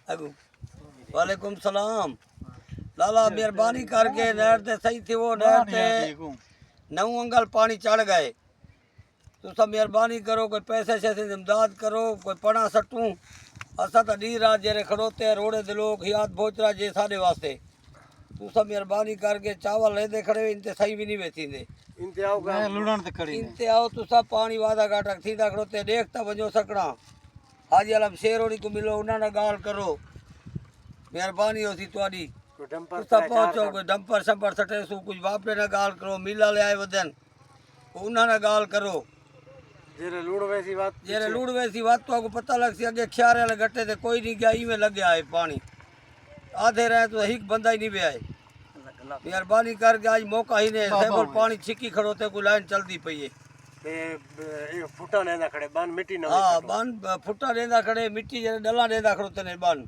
अगू वालेकुम सलाम लाला मेहरबानी करके नहर ते सही थी वो नहर ते 9 अंगल पानी चढ़ गए तो सब मेहरबानी करो कोई पैसे शैसे इमदाद करो कोई पढ़ा सटूं असा तो डी रात जेरे खड़ोते रोड़े दे लोग हियात भोचरा जे साढ़े वास्ते तू सब मेहरबानी करके चावल लेंदे खड़े इनते सही भी नहीं वेची दे इनते आओ का लुड़न ते खड़ी इनते आओ तू सब पानी वादा घाटा थींदा खड़ोते देखता वञो सकड़ा हाजी आलम शेरोड़ी को मिलो उन्हां ना गाल करो मेहरबानी होसी तुआडी डंपर तुसा पहुंचो कोई डंपर शंपर सटे सू कुछ वापरे ना गाल करो मीला ले आए वदन उन्हां ना गाल करो जेरे लूड़ वैसी बात जेरे लूड़ वैसी बात तो आपको पता लग सी अगे ख्यारे वाले गट्टे ते कोई नहीं गया में लग गया है पानी आधे रहे तो एक बंदा ही नहीं भी आए मेहरबानी करके आज मौका ही नहीं है पानी छिकी खड़ोते कोई लाइन चलती पई है ते फुटा नेंदा खड़े बान मिट्टी ना हाँ बान फुटा लेंदा खड़े मिट्टी जरे डला लेंदा खड़ोते ने बान